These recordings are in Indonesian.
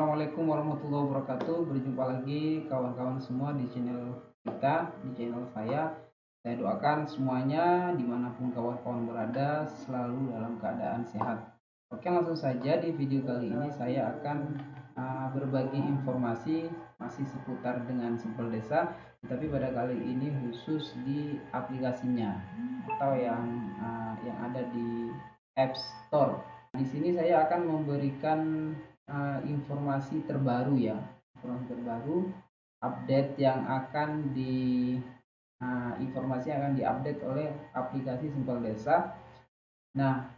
Assalamualaikum warahmatullahi wabarakatuh. Berjumpa lagi kawan-kawan semua di channel kita, di channel saya. Saya doakan semuanya dimanapun kawan-kawan berada selalu dalam keadaan sehat. Oke, langsung saja di video kali ini saya akan berbagi informasi masih seputar dengan Simpel Desa, tetapi pada kali ini khusus di aplikasinya atau yang ada di App Store. Di sini saya akan memberikan informasi terbaru ya, informasi terbaru, update yang akan informasi yang akan diupdate oleh aplikasi Simpel Desa. Nah,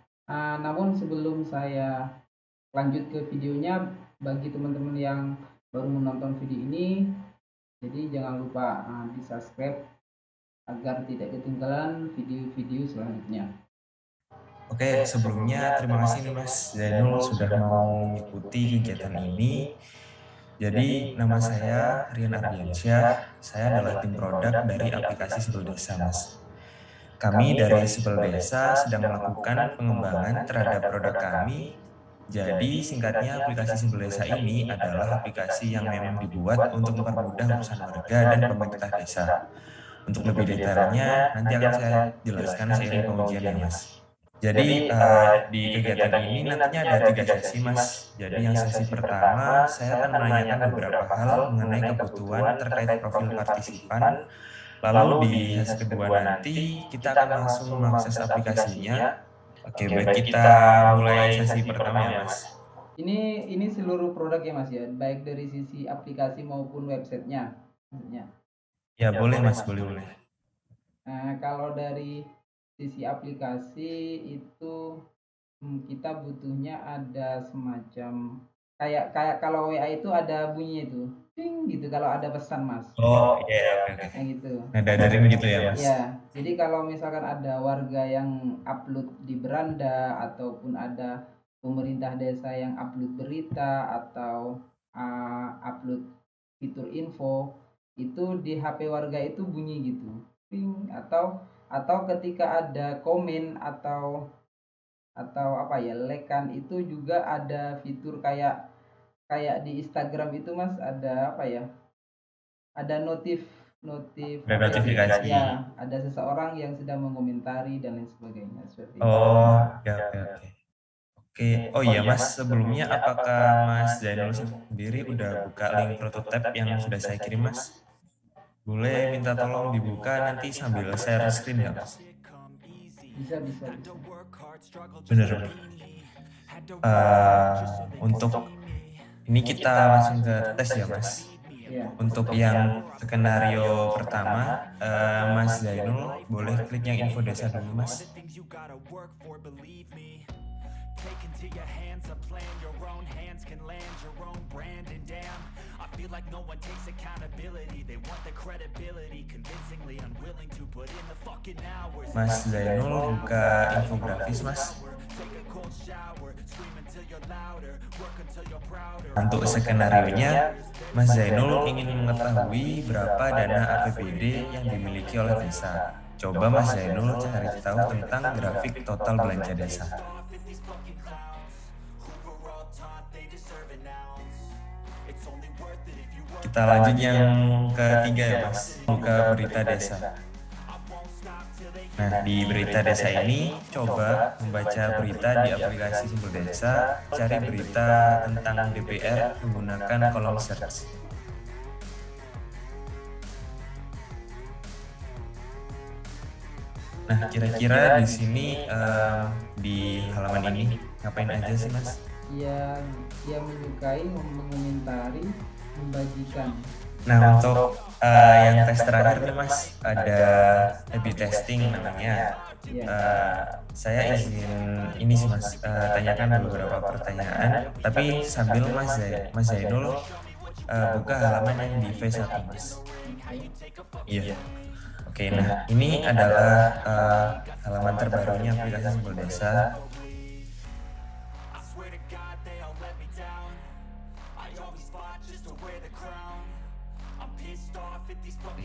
namun sebelum saya lanjut ke videonya, bagi teman-teman yang baru menonton video ini, jadi jangan lupa di subscribe agar tidak ketinggalan video-video selanjutnya. Oke, sebelumnya terima kasih nih Mas Zainul sudah mau mengikuti kegiatan ini. Jadi nama saya Rian Ardiansyah, saya adalah tim produk dari aplikasi Simpel Desa Mas. Kami dari Simpel Desa sedang melakukan pengembangan terhadap produk kami. Jadi singkatnya aplikasi Simpel Desa ini adalah aplikasi yang memang dibuat untuk mempermudah urusan warga dan pemerintah desa. Untuk lebih detailnya nanti akan saya jelaskan seiring pengujiannya Mas. Jadi di kegiatan ini nantinya ada 3 sesi Mas. Jadi yang sesi pertama saya akan menanyakan beberapa hal mengenai kebutuhan terkait profil partisipan. Lalu di sesi kedua nanti kita akan langsung mengakses aplikasinya. Oke, baik kita mulai sesi pertama ya Mas. Ini seluruh produk ya Mas ya, baik dari sisi aplikasi maupun websitenya. Ya boleh Mas, boleh. Nah, kalau dari sisi aplikasi itu kita butuhnya ada semacam kayak kalau WA itu ada bunyi itu, ting gitu kalau ada pesan Mas. Oh iya, oke. Kayak gitu. Ngedadarin gitu ya Mas? Ya, jadi kalau misalkan ada warga yang upload di beranda ataupun ada pemerintah desa yang upload berita atau upload fitur info, itu di HP warga itu bunyi gitu, ting, atau ketika ada komen atau apa ya, lekan itu juga ada fitur kayak kayak di Instagram itu Mas, ada apa ya, ada notif notif Ada apa ya, notifikasi. ya ada seseorang yang sedang mengomentari dan lain sebagainya seperti itu. Oh, oke. Oke, oh iya Mas, sebelumnya apakah Mas Zainul sendiri udah buka link prototype yang sudah saya kirim Mas? Boleh minta tolong dibuka nanti sambil share screen ya Mas? Bisa. Bener. Untuk ini kita langsung ke tes ya Mas. Iya. Untuk yang skenario pertama, Mas Zainul boleh klik yang info desa dulu Mas. Mas Zainul buka infografis Mas. Untuk skenarionya, Mas Zainul ingin mengetahui berapa dana APBD yang dimiliki oleh desa. Coba Mas Zainul cari tahu tentang grafik total belanja desa. Kita lanjut yang ketiga ya Mas, buka berita desa. Nah, di berita desa ini, coba membaca berita di aplikasi Simpel Desa, cari berita tentang DPR menggunakan kolom search. Nah, kira-kira di sini di halaman ini ngapain aja sih, Mas? Dia menyukai, mengomentari, membagikan. Nah, untuk yang tes terakhir nih Mas, ada A/B testing namanya. Saya izin ini sih Mas, tanyakan beberapa pertanyaan, tapi sambil Mas Zainul buka halaman yang di V1 Mas. Iya. Oke, nah ini adalah halaman terbarunya aplikasi Simpel Desa.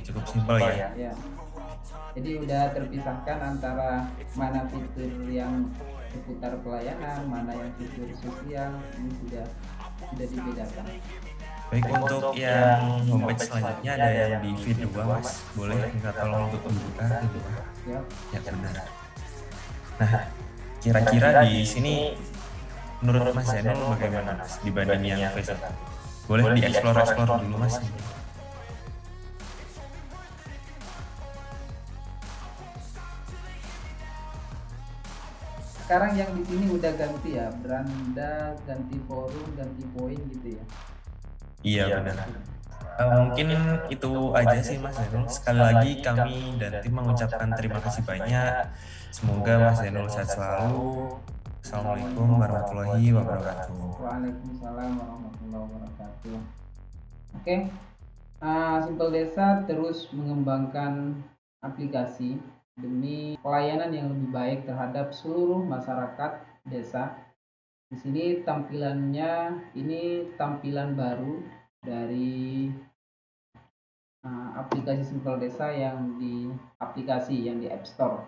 Cukup simpel ya. Ya. Jadi udah terpisahkan antara mana fitur yang seputar pelayanan, mana yang fitur sosial, ini sudah sudah dibedakan. Baik, untuk yang homepage selanjutnya ada yang di feed 2 Mas, boleh minta tolong untuk dibuka feed 2. Siap. Ya, benar. Nah, kira-kira di sini menurut Mas Zainul bagaimana Mas dibanding yang Facebook? Boleh dieksplor-eksplor dulu Mas. Sekarang yang di sini udah ganti ya, beranda, ganti forum, ganti poin gitu ya. Iya benar. Mungkin itu aja sih Mas Zainul. Sekali lagi kami dan tim mengucapkan terima kasih banyak. Semoga Mas Zainul sehat selalu. Assalamualaikum warahmatullahi wabarakatuh. Waalaikumsalam warahmatullahi wabarakatuh. Oke, Simpel Desa terus mengembangkan aplikasi demi pelayanan yang lebih baik terhadap seluruh masyarakat desa. Di sini tampilannya ini tampilan baru dari aplikasi Simpel Desa yang di App Store.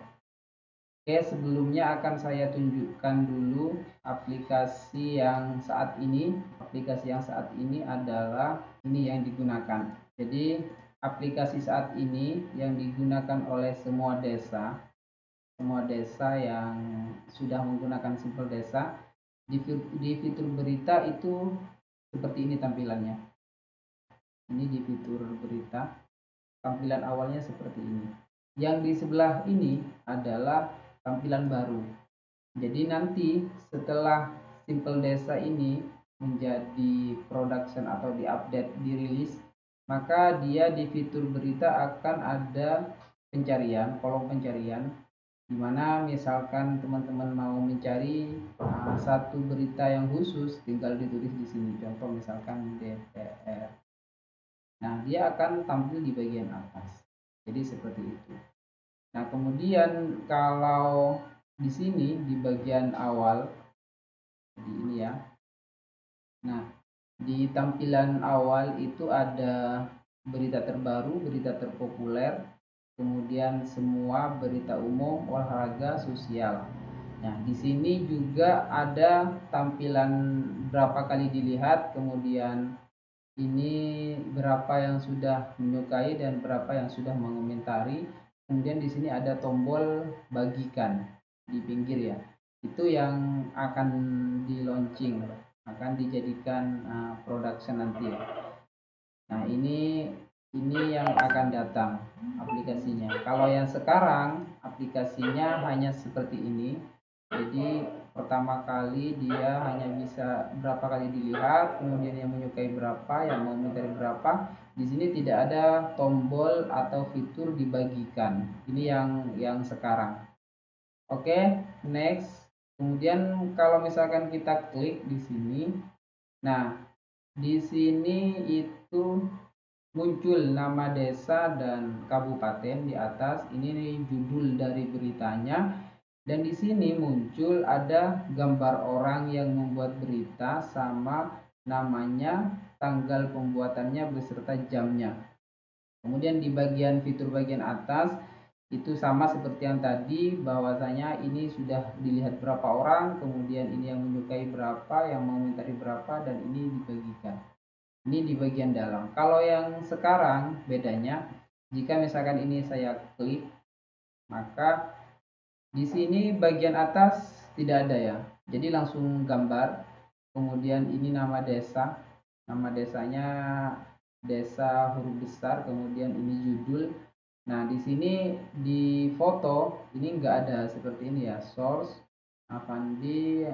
Oke, sebelumnya akan saya tunjukkan dulu aplikasi yang saat ini. Aplikasi yang saat ini adalah ini yang digunakan. Jadi, aplikasi saat ini yang digunakan oleh semua desa yang sudah menggunakan Simpel Desa, di fitur berita itu seperti ini tampilannya. Ini di fitur berita, tampilan awalnya seperti ini. Yang di sebelah ini adalah tampilan baru. Jadi nanti setelah Simpel Desa ini menjadi production atau diupdate, dirilis, maka dia di fitur berita akan ada pencarian, kolom pencarian, di mana misalkan teman-teman mau mencari satu berita yang khusus, tinggal ditulis di sini. Contoh misalkan DPR. Nah, dia akan tampil di bagian atas. Jadi seperti itu. Nah, kemudian kalau di sini di bagian awal, jadi ini ya. Nah, di tampilan awal itu ada berita terbaru, berita terpopuler, kemudian semua berita umum, olahraga, sosial. Nah, di sini juga ada tampilan berapa kali dilihat, kemudian ini berapa yang sudah menyukai dan berapa yang sudah mengomentari. Kemudian di sini ada tombol bagikan di pinggir ya. Itu yang akan di launching, akan dijadikan production nanti ya. Nah, ini yang akan datang aplikasinya. Kalau yang sekarang aplikasinya hanya seperti ini. Jadi pertama kali dia hanya bisa berapa kali dilihat, kemudian yang menyukai berapa, yang mau mencari berapa. Di sini tidak ada tombol atau fitur dibagikan. Ini yang sekarang. Oke, next. Kemudian kalau misalkan kita klik di sini, nah di sini itu muncul nama desa dan kabupaten di atas. Ini nih judul dari beritanya. Dan di sini muncul ada gambar orang yang membuat berita sama namanya, tanggal pembuatannya beserta jamnya. Kemudian di bagian fitur bagian atas itu sama seperti yang tadi, bahwasanya ini sudah dilihat berapa orang, kemudian ini yang menyukai berapa, yang mengomentari berapa, dan ini dibagikan. Ini di bagian dalam. Kalau yang sekarang bedanya, jika misalkan ini saya klik, maka di sini bagian atas tidak ada ya. Jadi langsung gambar. Kemudian ini nama desa. Nama desanya desa huruf besar, kemudian ini judul. Nah, di sini di foto ini enggak ada seperti ini ya. Source Avandi,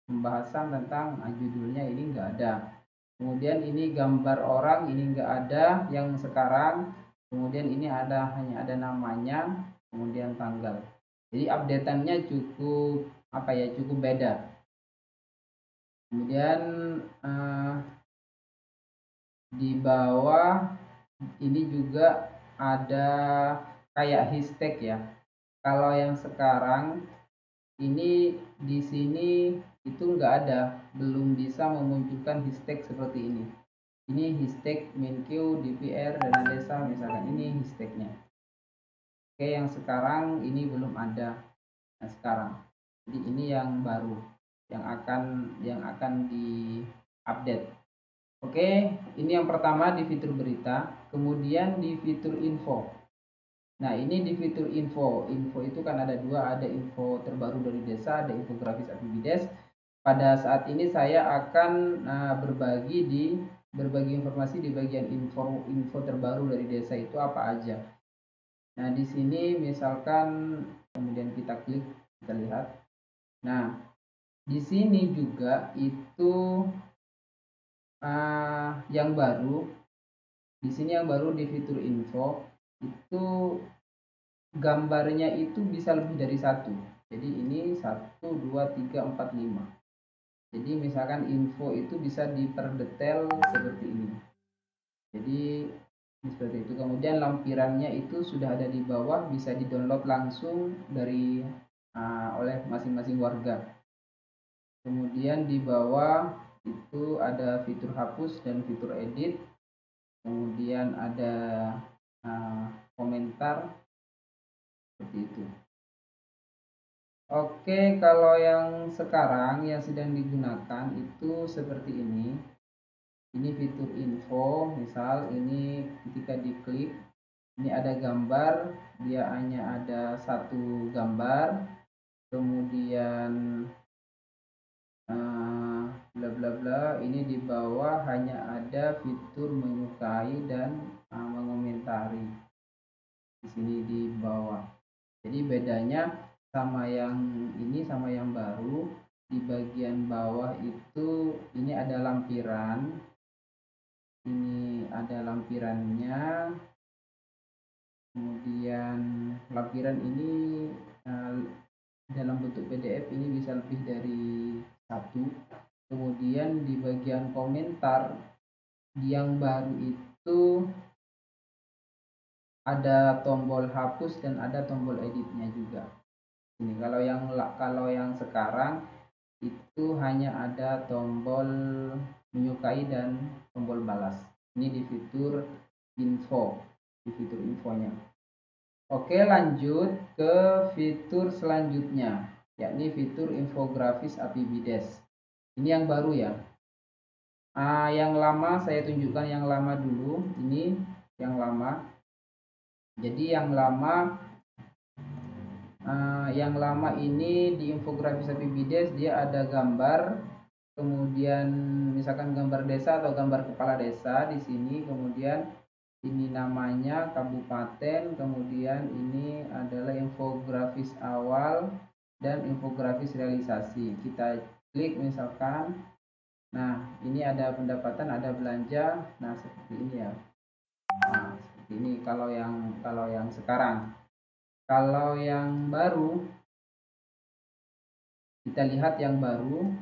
pembahasan tentang judulnya ini enggak ada. Kemudian ini gambar orang ini enggak ada yang sekarang. Kemudian ini hanya ada namanya, kemudian tanggal. Jadi updateannya cukup cukup beda. Kemudian di bawah ini juga ada kayak hashtag ya. Kalau yang sekarang ini di sini itu nggak ada, belum bisa memunculkan hashtag seperti ini. Ini hashtag Menkeu DPR dana desa misalkan, ini hashtagnya. Oke, yang sekarang ini belum ada. Nah, sekarang. Jadi ini yang baru yang akan update. Oke, ini yang pertama di fitur berita, kemudian di fitur info. Nah, ini di fitur info. Info itu kan ada dua, ada info terbaru dari desa, ada infografis Apibides. Pada saat ini saya akan berbagi informasi di bagian info terbaru dari desa itu apa aja. Nah, di sini misalkan kemudian kita klik, kita lihat. Nah, di sini juga itu yang baru. Di sini yang baru di fitur info itu gambarnya itu bisa lebih dari satu. Jadi ini 1, 2, 3, 4, 5. Jadi misalkan info itu bisa diperdetail seperti ini. Jadi seperti itu. Kemudian lampirannya itu sudah ada di bawah, bisa di-download langsung dari oleh masing-masing warga. Kemudian di bawah itu ada fitur hapus dan fitur edit. Kemudian ada komentar seperti itu. Oke, kalau yang sekarang yang sedang digunakan itu seperti ini. Ini fitur info, misal ini ketika diklik, ini ada gambar, dia hanya ada satu gambar, kemudian bla bla bla. Ini di bawah hanya ada fitur menyukai dan mengomentari di sini di bawah. Jadi bedanya sama yang ini sama yang baru, di bagian bawah itu ini ada lampiran. Ini ada lampirannya. Kemudian lampiran ini dalam bentuk PDF ini bisa lebih dari satu. Kemudian di bagian komentar yang baru itu ada tombol hapus dan ada tombol editnya juga. Ini kalau yang sekarang itu hanya ada tombol menyukai dan tombol balas. Ini di fitur info, di fitur infonya. Oke, lanjut ke fitur selanjutnya, yakni fitur infografis Apibides. Ini yang baru ya. Yang lama saya tunjukkan yang lama dulu. Ini yang lama. Jadi yang lama ini di infografis Apibides dia ada gambar, kemudian misalkan gambar desa atau gambar kepala desa di sini, kemudian ini namanya kabupaten, kemudian ini adalah infografis awal dan infografis realisasi. Kita klik misalkan, nah ini ada pendapatan, ada belanja, nah seperti ini ya. Nah seperti ini kalau yang sekarang. Kalau yang baru, kita lihat yang baru.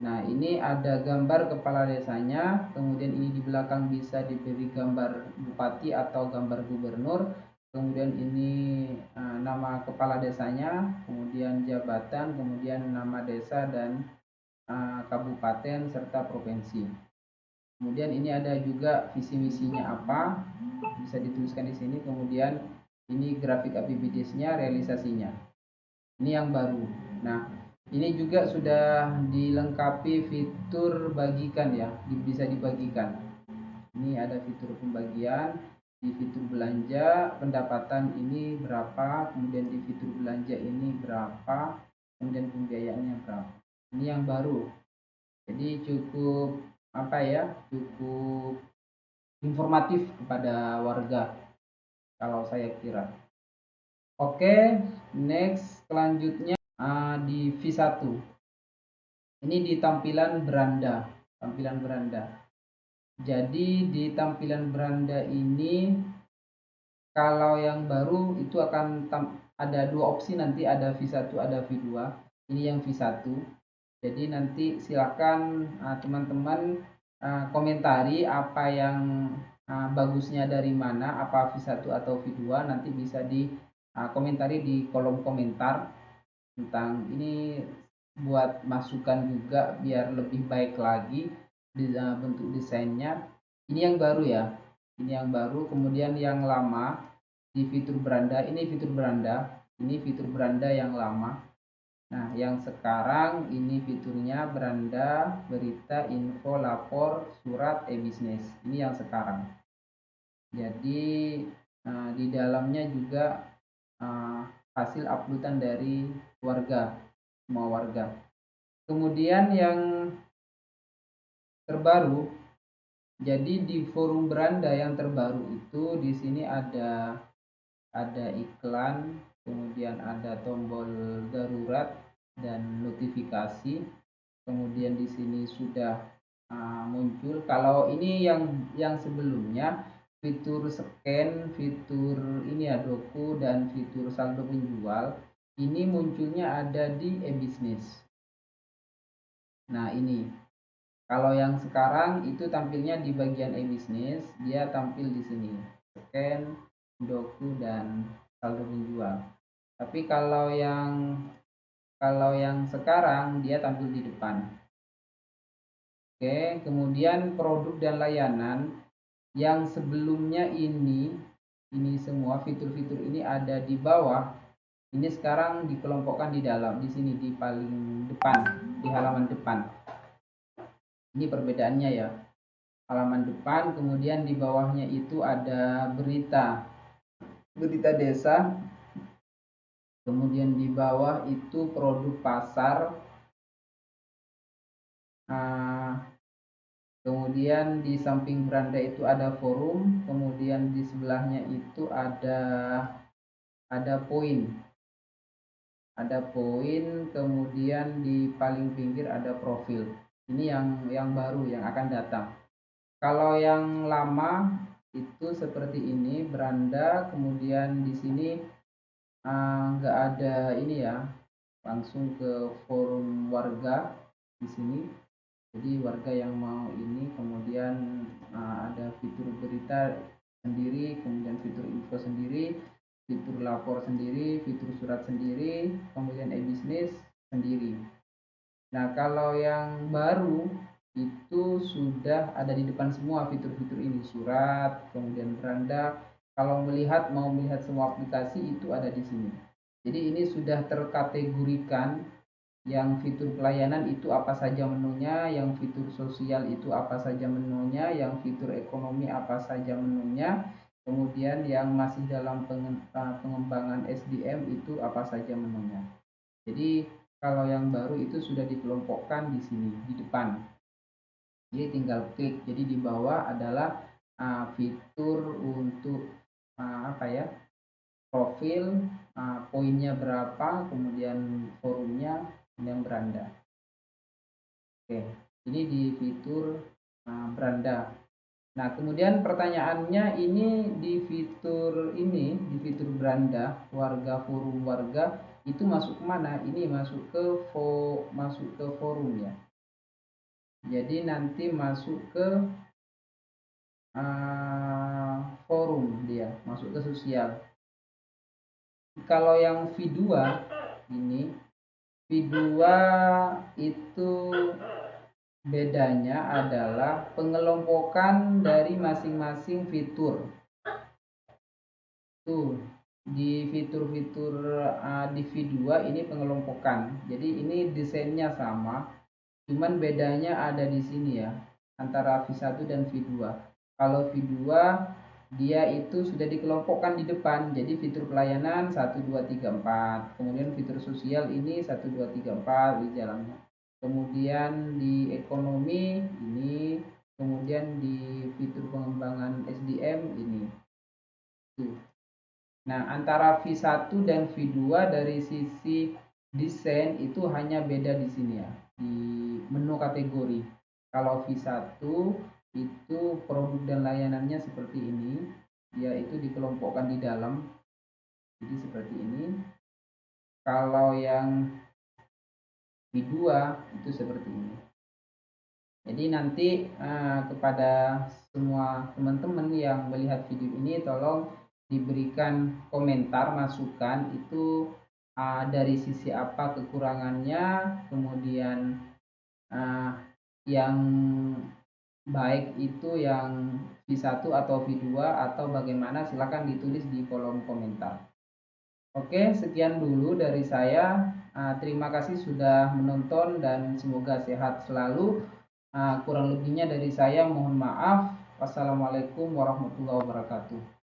Nah, ini ada gambar kepala desanya, kemudian ini di belakang bisa diberi gambar bupati atau gambar gubernur, kemudian ini nama kepala desanya, kemudian jabatan, kemudian nama desa dan kabupaten serta provinsi. Kemudian ini ada juga visi misinya apa, bisa dituliskan di sini, kemudian ini grafik Apibidesnya, realisasinya. Ini yang baru. Nah, ini juga sudah dilengkapi fitur bagikan ya, bisa dibagikan. Ini ada fitur pembagian, di fitur belanja pendapatan ini berapa, kemudian di fitur belanja ini berapa, kemudian pembiayaannya berapa. Ini yang baru. Jadi cukup cukup informatif kepada warga kalau saya kira. Oke, next selanjutnya di V1. Ini di tampilan beranda. Jadi di tampilan beranda ini kalau yang baru itu akan ada dua opsi, nanti ada V1 ada V2. Ini yang V1. Jadi nanti silakan teman-teman komentari apa yang bagusnya dari mana, apa V1 atau V2, nanti bisa di komentari di kolom komentar tentang ini, buat masukan juga biar lebih baik lagi di bentuk desainnya. Ini yang baru ya, ini yang baru. Kemudian yang lama di fitur beranda, ini fitur beranda yang lama. Nah, yang sekarang ini fiturnya beranda, berita, info, lapor, surat, e-bisnis. Ini yang sekarang. Jadi di dalamnya juga hasil uploadan dari warga, semua warga. Kemudian yang terbaru, jadi di forum beranda yang terbaru itu di sini ada iklan, kemudian ada tombol darurat dan notifikasi. Kemudian di sini sudah muncul. Kalau ini yang sebelumnya fitur scan, fitur ini ya doku dan fitur saldo penjual, ini munculnya ada di e-bisnis. Nah, ini kalau yang sekarang itu tampilnya di bagian e-bisnis, dia tampil di sini scan, doku dan saldo penjual. Tapi kalau yang sekarang dia tampil di depan. Oke, kemudian produk dan layanan yang sebelumnya ini semua fitur-fitur ini ada di bawah. Ini sekarang dikelompokkan di dalam, di sini di paling depan, di halaman depan. Ini perbedaannya ya. Halaman depan, kemudian di bawahnya itu ada berita desa, kemudian di bawah itu produk pasar, kemudian di samping beranda itu ada forum, kemudian di sebelahnya itu ada poin, kemudian di paling pinggir ada profil. Ini yang baru yang akan datang. Kalau yang lama itu seperti ini, beranda, kemudian di sini nggak ada ini ya, langsung ke forum warga di sini. Jadi warga yang mau ini, kemudian ada fitur berita sendiri, kemudian fitur info sendiri, fitur lapor sendiri, fitur surat sendiri, kemudian e-bisnis sendiri. Nah, kalau yang baru itu sudah ada di depan semua fitur-fitur ini, surat, kemudian beranda. Kalau mau melihat semua aplikasi itu ada di sini. Jadi ini sudah terkategorikan, yang fitur pelayanan itu apa saja menunya, yang fitur sosial itu apa saja menunya, yang fitur ekonomi apa saja menunya, kemudian yang masih dalam pengembangan SDM itu apa saja menunya. Jadi kalau yang baru itu sudah dikelompokkan di sini di depan. Jadi tinggal klik. Jadi di bawah adalah fitur untuk profil, poinnya berapa, kemudian forumnya, yang beranda. Oke, ini di fitur beranda. Nah, kemudian pertanyaannya ini di fitur beranda warga, forum warga itu masuk kemana? Ini masuk ke forum ya. Jadi nanti masuk ke forum, dia masuk ke sosial. Kalau yang V2 ini, V2 itu bedanya adalah pengelompokan dari masing-masing fitur. Tuh, di fitur-fitur di V2 ini pengelompokan. Jadi ini desainnya sama, cuman bedanya ada di sini ya, antara V1 dan V2. Kalau V2 dia itu sudah dikelompokkan di depan, jadi fitur pelayanan 1, 2, 3, 4, kemudian fitur sosial ini 1, 2, 3, 4 di jalannya, kemudian di ekonomi ini, kemudian di fitur pengembangan SDM ini. Nah, antara V1 dan V2 dari sisi desain itu hanya beda di sini ya, di menu kategori. Kalau V1 itu produk dan layanannya seperti ini, yaitu dikelompokkan di dalam, jadi seperti ini. Kalau yang V2 itu seperti ini. Jadi nanti kepada semua teman-teman yang melihat video ini, tolong diberikan komentar, masukan itu dari sisi apa kekurangannya, kemudian yang baik itu yang V1 atau V2 atau bagaimana, silakan ditulis di kolom komentar. Oke, sekian dulu dari saya. Terima kasih sudah menonton dan semoga sehat selalu. Kurang lebihnya dari saya mohon maaf. Wassalamualaikum warahmatullahi wabarakatuh.